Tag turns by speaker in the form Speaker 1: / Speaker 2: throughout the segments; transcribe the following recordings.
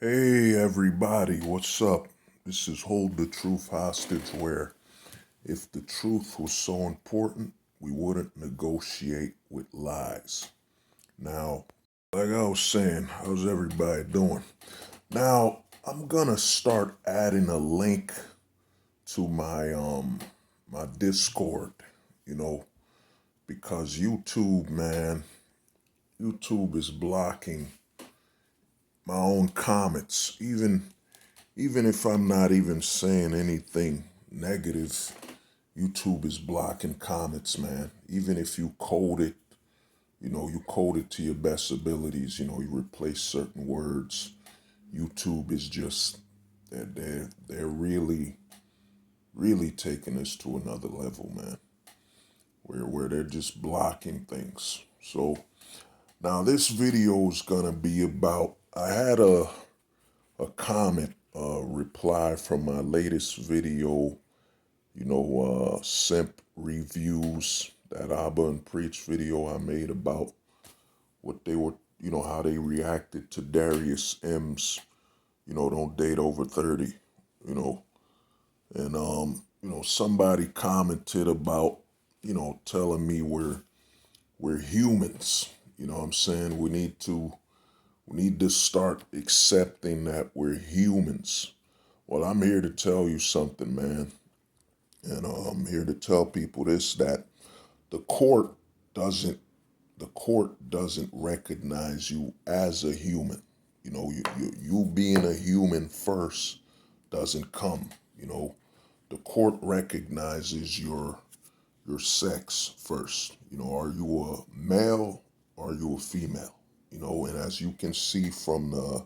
Speaker 1: Hey everybody, what's up? This is Hold the Truth Hostage, where if the truth was so important, we wouldn't negotiate with lies. Now, like I was saying, how's everybody doing? Now, I'm gonna start adding a link to my Discord, you know, because YouTube, man, YouTube is blocking my own comments, even if I'm not even saying anything negative. YouTube is blocking comments, man. Even if you code it, you code it to your best abilities, you replace certain words. YouTube is just, they're really taking us to another level, man, where they're just blocking things. So now this video is gonna be about, I had a comment, reply from my latest video, simp reviews, that Abba and Preach video I made about what they were, how they reacted to Darius M's, don't date over 30, you know. And, somebody commented about, telling me we're humans. You know what I'm saying? We need to start accepting that we're humans. Well, I'm here to tell you something, man. And I'm here to tell people this, that the court doesn't the court doesn't recognize you as a human. You being a human first doesn't come. You know, the court recognizes your sex first. Are you a male or are you a female? And as you can see from the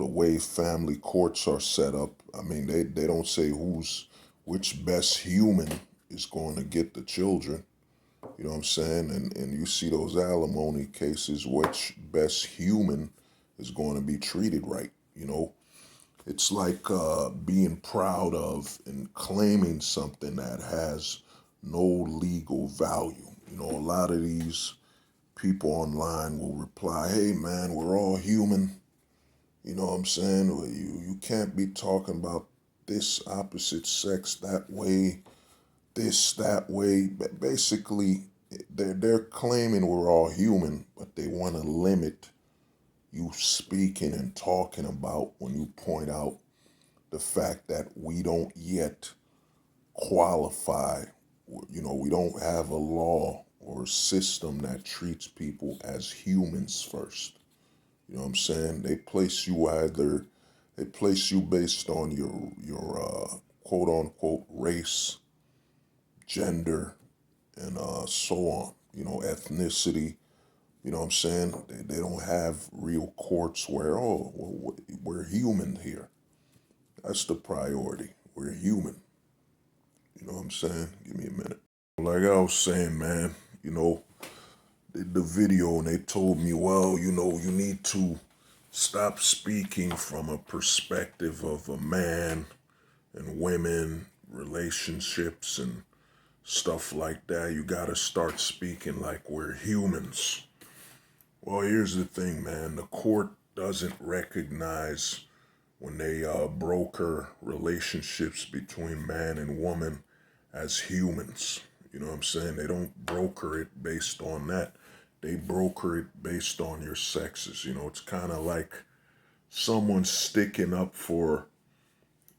Speaker 1: way family courts are set up, I mean, they don't say which best human is going to get the children. You know what I'm saying? And you see those alimony cases, which best human is going to be treated right. It's like being proud of and claiming something that has no legal value. A lot of these people online will reply, hey man, we're all human. You know what I'm saying? You can't be talking about this opposite sex that way, this, that way. But basically, they're claiming we're all human, but they want to limit you speaking and talking about when you point out the fact that we don't yet qualify. We don't have a law or a system that treats people as humans first. You know what I'm saying? They place you based on your quote unquote race, gender, and so on. Ethnicity. You know what I'm saying? They don't have real courts where, oh, well, we're human here. That's the priority. We're human. You know what I'm saying? Give me a minute. Like I was saying, man, the video, and they told me, well, you need to stop speaking from a perspective of a man and women, relationships, and stuff like that. You got to start speaking like we're humans. Well, here's the thing, man. The court doesn't recognize when they broker relationships between man and woman as humans. You know what I'm saying? They don't broker it based on that. They broker it based on your sexes. It's kind of like someone sticking up for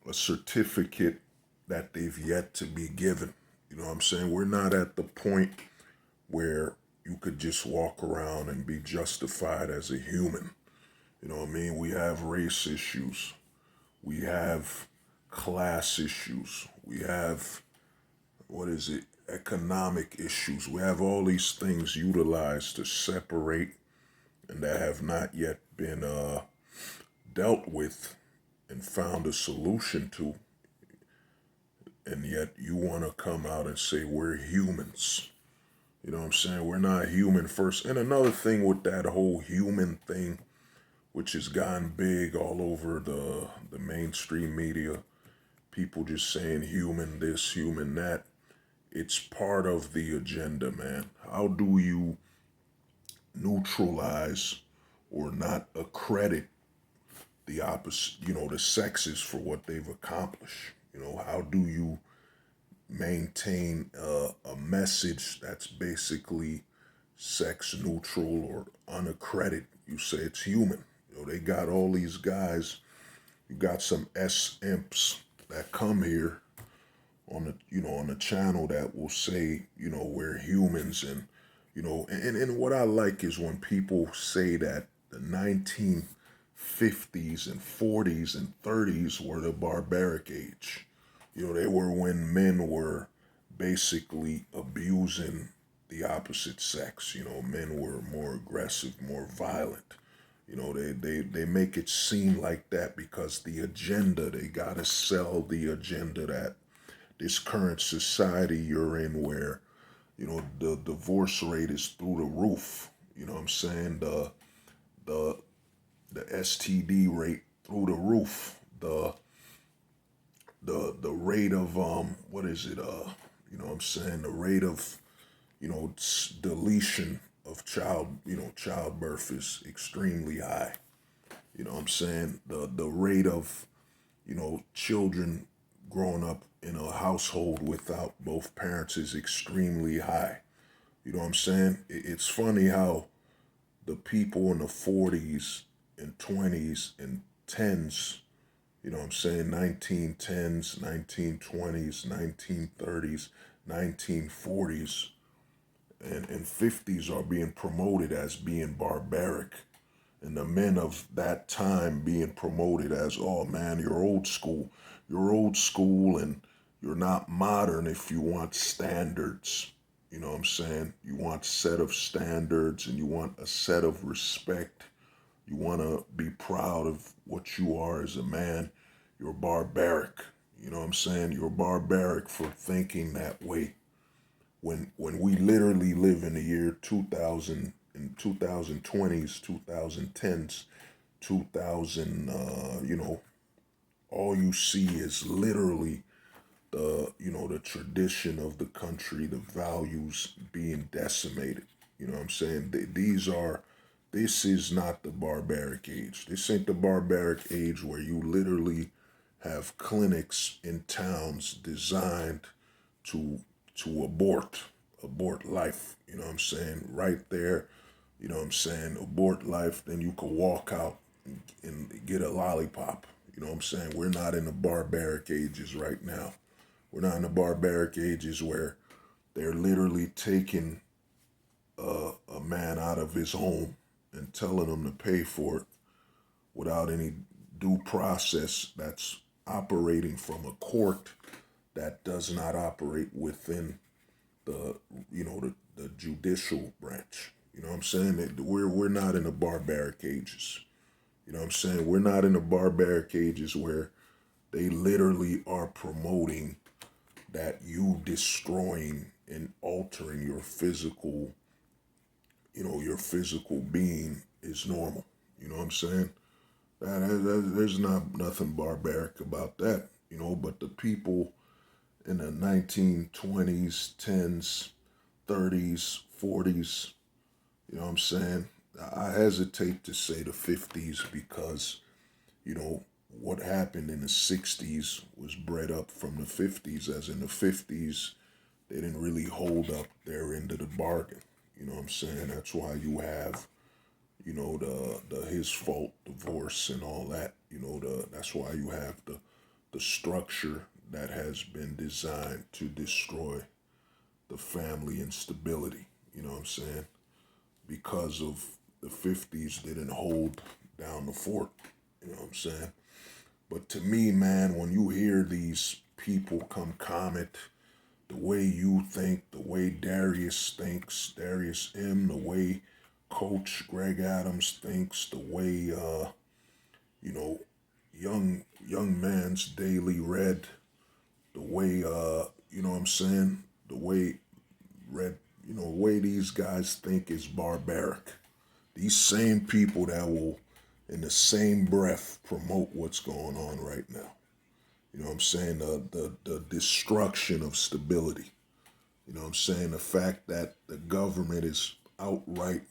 Speaker 1: a certificate that they've yet to be given. You know what I'm saying? We're not at the point where you could just walk around and be justified as a human. You know what I mean? We have race issues. We have class issues. We have, economic issues. We have all these things utilized to separate and that have not yet been dealt with and found a solution to. And yet you want to come out and say we're humans. You know what I'm saying? We're not human first. And another thing with that whole human thing, which has gone big all over the mainstream media, people just saying human this, human that. It's part of the agenda, man. How do you neutralize or not accredit the opposite, the sexes for what they've accomplished. How do you maintain a message that's basically sex neutral or unaccredited? You say it's human. They got all these guys. You got some imps that come here on the channel that will say, we're humans, and and what I like is when people say that the 1950s and 40s and 30s were the barbaric age. They were when men were basically abusing the opposite sex. Men were more aggressive, more violent. They make it seem like that because the agenda, they gotta sell the agenda that this current society you're in where, the divorce rate is through the roof. You know what I'm saying? The STD rate through the roof. The rate of what is it? What I'm saying? The rate of, deletion of childbirth is extremely high. What I'm saying? The rate of, children growing up in a household without both parents is extremely high. You know what I'm saying? It's funny how the people in the 40s and 20s and 10s, 1910s, 1920s, 1930s, 1940s, and 50s are being promoted as being barbaric. And the men of that time being promoted as, oh man, you're old school, and you're not modern if you want standards. You know what I'm saying? You want set of standards, and you want a set of respect. You want to be proud of what you are as a man. You're barbaric. You know what I'm saying? You're barbaric for thinking that way. When we literally live in the year 2000, in 2020s, 2010s, 2000, all you see is literally the tradition of the country, the values being decimated. You know what I'm saying? This is not the barbaric age. This ain't the barbaric age where you literally have clinics in towns designed to abort life. You know what I'm saying? Right there, abort life, then you could walk out and get a lollipop. You know what I'm saying? We're not in the barbaric ages right now. We're not in the barbaric ages where they're literally taking a man out of his home and telling him to pay for it without any due process that's operating from a court that does not operate within the the judicial branch. You know what I'm saying? That we're not in the barbaric ages. You know what I'm saying? We're not in the barbaric ages where they literally are promoting that you destroying and altering your physical being is normal. You know what I'm saying? There's not nothing barbaric about that. But the people in the 1920s, 10s, 30s, 40s, you know what I'm saying? I hesitate to say the 50s because, what happened in the 60s was bred up from the 50s, as in the 50s, they didn't really hold up their end of the bargain. You know what I'm saying? That's why you have, the his fault divorce and all that. That's why you have the structure that has been designed to destroy the family and stability. You know what I'm saying? Because of the 50s didn't hold down the fort. You know what I'm saying? But to me, man, when you hear these people come comment the way you think, the way Darius thinks, Darius M, the way Coach Greg Adams thinks, the way young man's Daily Red, the way you know what I'm saying, the way Red, the way these guys think is barbaric. These same people that will, in the same breath, promote what's going on right now. You know what I'm saying? The destruction of stability. You know what I'm saying? The fact that the government is outright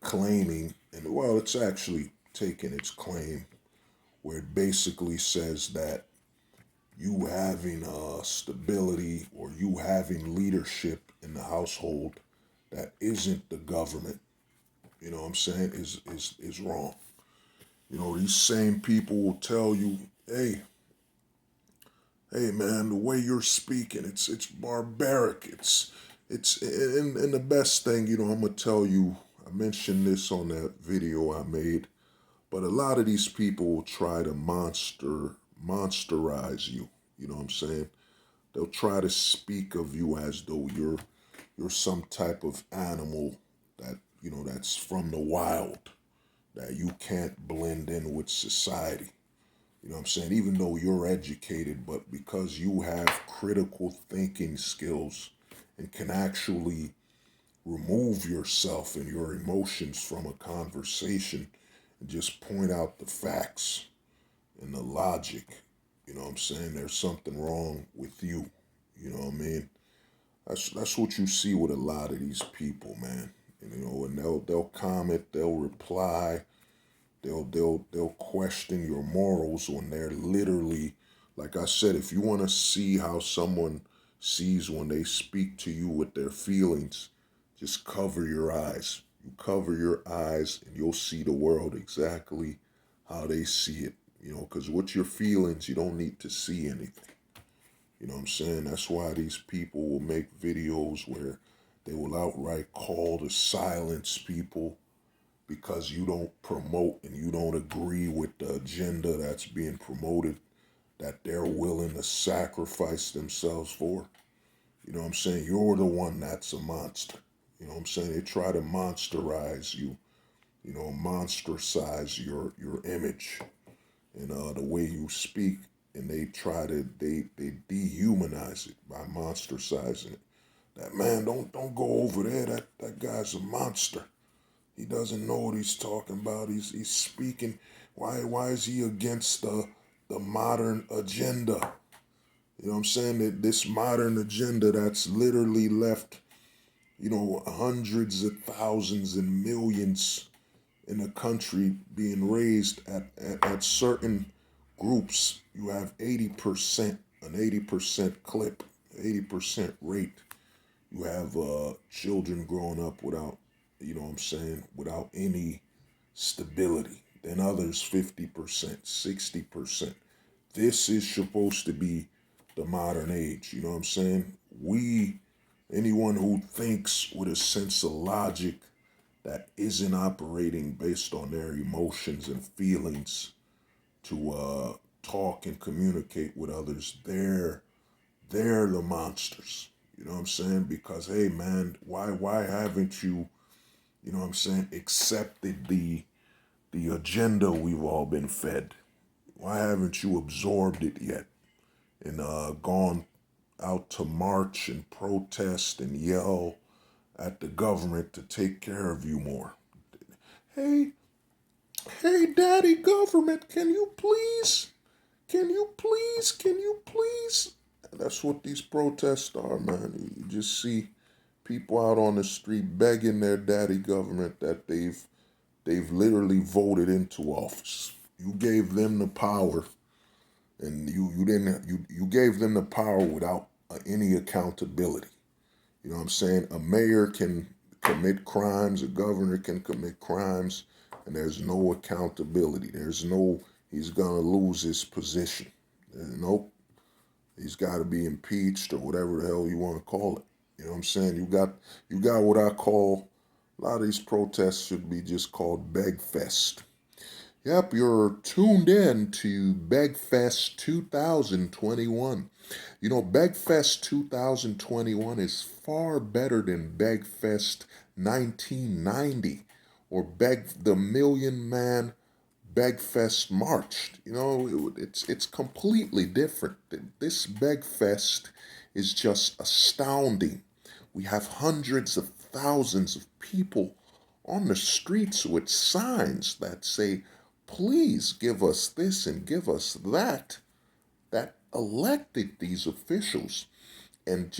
Speaker 1: claiming, and well, it's actually taking its claim where it basically says that you having stability or you having leadership in the household that isn't the government, you know what I'm saying, is wrong. You know, these same people will tell you, hey man, the way you're speaking, it's barbaric. It's and the best thing, you know, I'm gonna tell you, I mentioned this on that video I made, but a lot of these people will try to monsterize you. You know what I'm saying? They'll try to speak of you as though you're some type of animal that, you know, that's from the wild, that you can't blend in with society. You know what I'm saying? Even though you're educated, but because you have critical thinking skills and can actually remove yourself and your emotions from a conversation and just point out the facts and the logic, you know what I'm saying? There's something wrong with you. You know what I mean? That's what you see with a lot of these people, man. And, you know, and they'll comment, they'll reply, they'll question your morals when they're literally, like I said, if you want to see how someone sees when they speak to you with their feelings, just cover your eyes. You cover your eyes and you'll see the world exactly how they see it. You know, because with your feelings, you don't need to see anything. You know what I'm saying? That's why these people will make videos where they will outright call to silence people because you don't promote and you don't agree with the agenda that's being promoted, that they're willing to sacrifice themselves for. You know what I'm saying? You're the one that's a monster. You know what I'm saying? They try to monsterize you, you know, monster-size your image and the way you speak, and they try to they dehumanize it by monster-sizing it. That man, don't go over there. That guy's a monster. He doesn't know what he's talking about. He's speaking. Why is he against the modern agenda? You know what I'm saying? That this modern agenda that's literally left, you know, hundreds of thousands and millions in the country being raised at certain groups. You have 80%, an 80% clip, 80% rate. You have children growing up without, you know what I'm saying, without any stability. Then others 50%, 60%. This is supposed to be the modern age, you know what I'm saying? Anyone who thinks with a sense of logic that isn't operating based on their emotions and feelings to talk and communicate with others, they're the monsters. You know what I'm saying? Because hey man, why haven't you, you know what I'm saying, accepted the agenda we've all been fed? Why haven't you absorbed it yet and gone out to march and protest and yell at the government to take care of you more? Hey, hey, daddy government, can you please? Can you please? Can you please? That's what these protests are, man. You just see people out on the street begging their daddy government that they've literally voted into office. You gave them the power, and you gave them the power without any accountability. You know what I'm saying? A mayor can commit crimes, a governor can commit crimes, and there's no accountability. There's no, he's gonna lose his position. Nope. He's got to be impeached or whatever the hell you want to call it. You know what I'm saying? You got what I call, a lot of these protests should be just called Begfest. Yep, you're tuned in to Begfest 2021. You know, Begfest 2021 is far better than Begfest 1990 or the Million Man Begfest March. You know, it's completely different. This Begfest is just astounding. We have hundreds of thousands of people on the streets with signs that say, please give us this and give us that, that elected these officials. And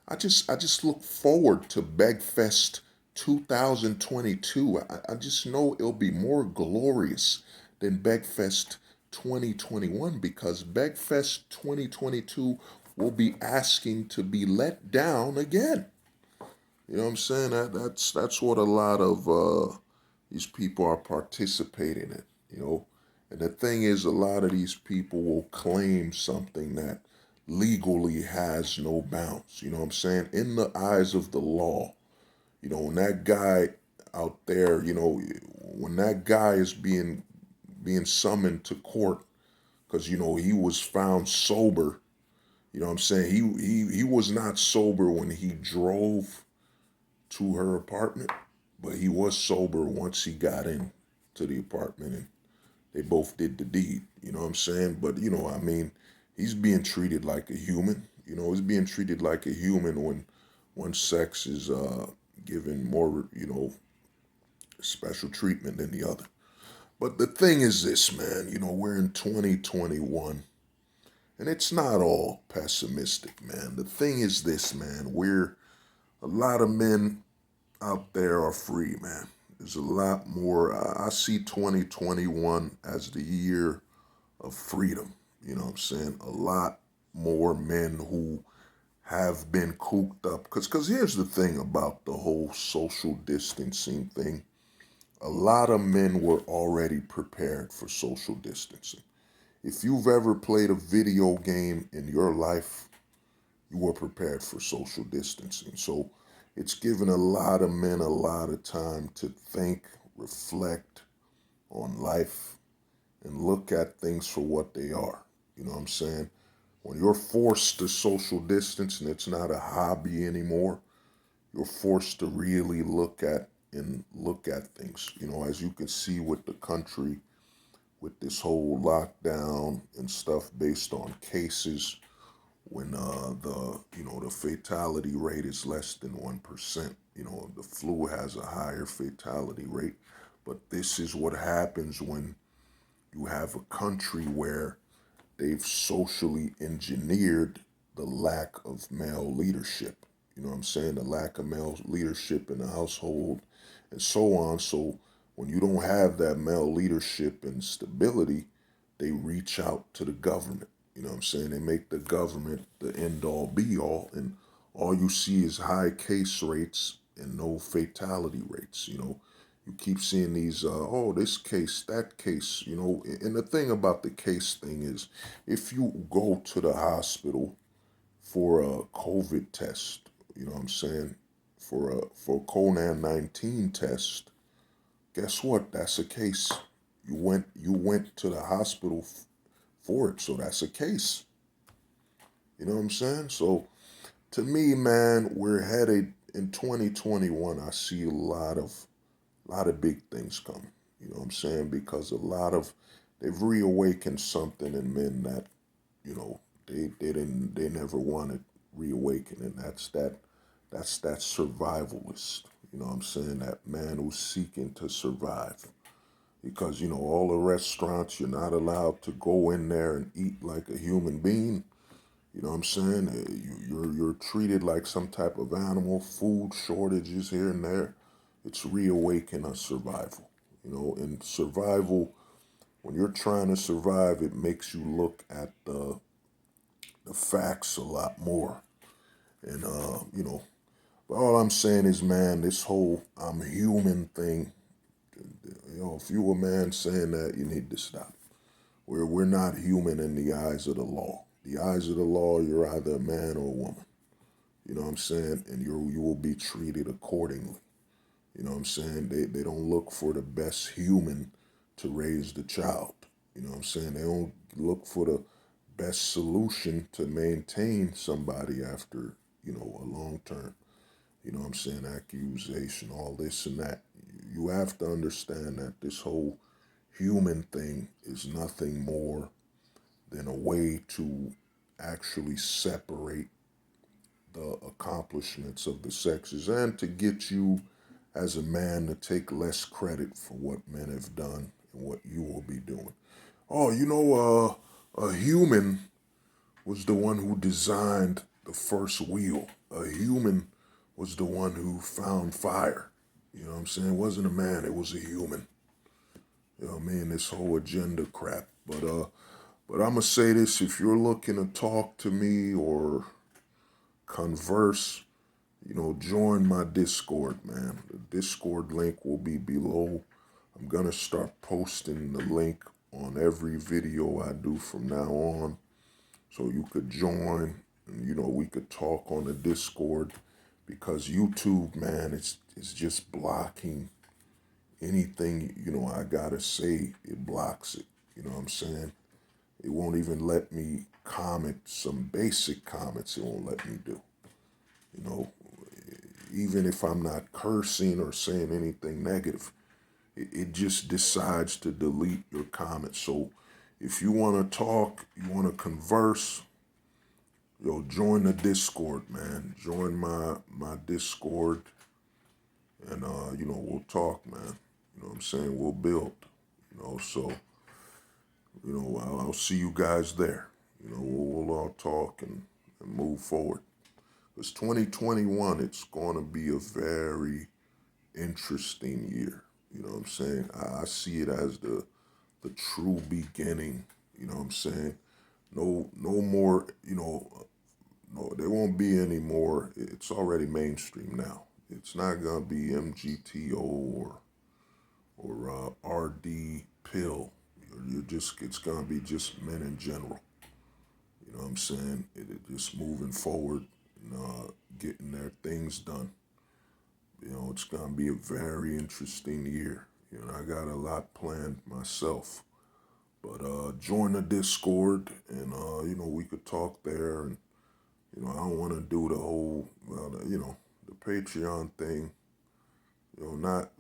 Speaker 1: I just look forward to Begfest 2022. I just know it'll be more glorious than Begfest 2021 because Begfest 2022 will be asking to be let down again. You know what I'm saying? That's what a lot of these people are participating in. You know, and the thing is, a lot of these people will claim something that legally has no bounds. You know what I'm saying? In the eyes of the law, you know, when that guy out there, you know, when that guy is being summoned to court because you know he was found sober. You know what I'm saying? He was not sober when he drove to her apartment, but he was sober once he got in to the apartment and they both did the deed. You know what I'm saying? But you know, I mean, he's being treated like a human. You know, he's being treated like a human when one sex is given more, you know, special treatment than the other. But the thing is this, man, you know, we're in 2021 and it's not all pessimistic, man. The thing is this, man, we're a lot of men out there are free, man. There's a lot more. I see 2021 as the year of freedom. You know what I'm saying? A lot more men who have been cooped up. Because here's the thing about the whole social distancing thing. A lot of men were already prepared for social distancing. If you've ever played a video game in your life, you were prepared for social distancing. So it's given a lot of men a lot of time to think, reflect on life, and look at things for what they are. You know what I'm saying? When you're forced to social distance and it's not a hobby anymore, you're forced to really look at things. You know, as you can see with the country, with this whole lockdown and stuff based on cases, when the fatality rate is less than 1%. You know, the flu has a higher fatality rate, but this is what happens when you have a country where they've socially engineered the lack of male leadership. You know what I'm saying? The lack of male leadership in the household and so on. So when you don't have that male leadership and stability, they reach out to the government. You know what I'm saying? They make the government the end all be all, and all you see is high case rates and no fatality rates. You know, you keep seeing these, this case, that case, you know. And the thing about the case thing is, if you go to the hospital for a COVID test, you know what I'm saying, for a Conan-19 test, guess what? That's a case. You went to the hospital for it, so that's a case. You know what I'm saying? So to me, man, we're headed in 2021. I see a lot of big things coming. You know what I'm saying? Because they've reawakened something in men that, you know, they never wanted reawakening. That's that survivalist. You know what I'm saying? That man who's seeking to survive. Because, you know, all the restaurants, you're not allowed to go in there and eat like a human being. You know what I'm saying? You're treated like some type of animal. Food shortages here and there. It's reawakening a survival. You know, and survival, when you're trying to survive, it makes you look at the facts a lot more. And but all I'm saying is, man, this whole I'm human thing. You know, if you a man saying that, you need to stop. We're not human in the eyes of the law. The eyes of the law, you're either a man or a woman. You know what I'm saying? And you will be treated accordingly. You know what I'm saying? They don't look for the best human to raise the child. You know what I'm saying? They don't look for the best solution to maintain somebody after, you know, a long term. You know what I'm saying? Accusation, all this and that. You have to understand that this whole human thing is nothing more than a way to actually separate the accomplishments of the sexes and to get you as a man to take less credit for what men have done and what you will be doing. Oh, you know, a human was the one who designed the first wheel. A human was the one who found fire. You know what I'm saying? It wasn't a man, it was a human. You know what I mean? This whole agenda crap. But I'm gonna say this: if you're looking to talk to me or converse, join my Discord, man. The Discord link will be below. I'm gonna start posting the link on every video I do from now on, so you could join and we could talk on the Discord, because YouTube, man, it's just blocking anything I gotta say. It blocks it. You know what I'm saying? It won't even let me comment some basic comments. It won't let me do. You know, even if I'm not cursing or saying anything negative, it just decides to delete your comments. So if you want to talk, you want to converse, join the Discord, man. Join my Discord, and we'll talk, man. You know what I'm saying? We'll build. So I'll see you guys there. We'll all talk and move forward. It's 2021. It's going to be a very interesting year. You know what I'm saying? I see it as the true beginning. You know what I'm saying? No more. No, there won't be any more. It's already mainstream now. It's not gonna be MGTO or RD pill. It's gonna be just men in general. You know what I'm saying? It just moving forward and getting their things done. It's gonna be a very interesting year. I got a lot planned myself. But join the Discord, and we could talk there. And I don't want to do the whole the Patreon thing. Not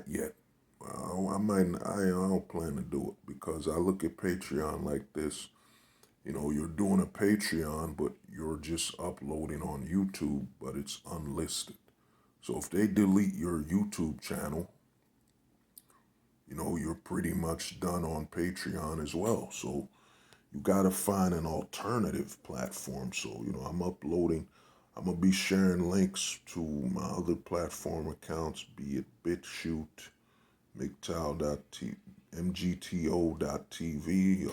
Speaker 1: yet. I don't plan to do it, because I look at Patreon like this. You're doing a Patreon, but you're just uploading on YouTube, but it's unlisted. So if they delete your YouTube channel, you're pretty much done on Patreon as well. So you got to find an alternative platform. So, I'm going to be sharing links to my other platform accounts, be it BitChute, MGTO.TV,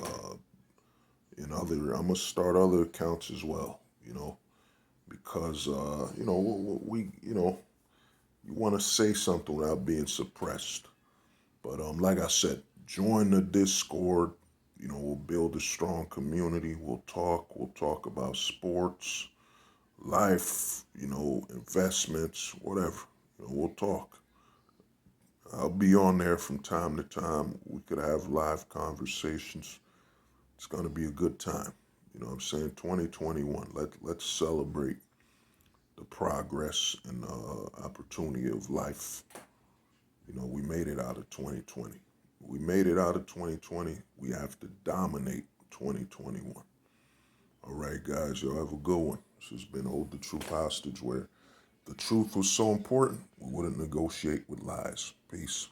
Speaker 1: I'm going to start other accounts as well, because, you want to say something without being suppressed. But like I said, join the Discord. We'll build a strong community. We'll talk about sports, life, investments, whatever. We'll talk. I'll be on there from time to time. We could have live conversations. It's going to be a good time. You know what I'm saying? 2021. Let's celebrate the progress and opportunity of life. We made it out of 2020. We made it out of 2020. We have to dominate 2021. All right, guys, y'all have a good one. This has been Hold the Truth Hostage, where the truth was so important, we wouldn't negotiate with lies. Peace.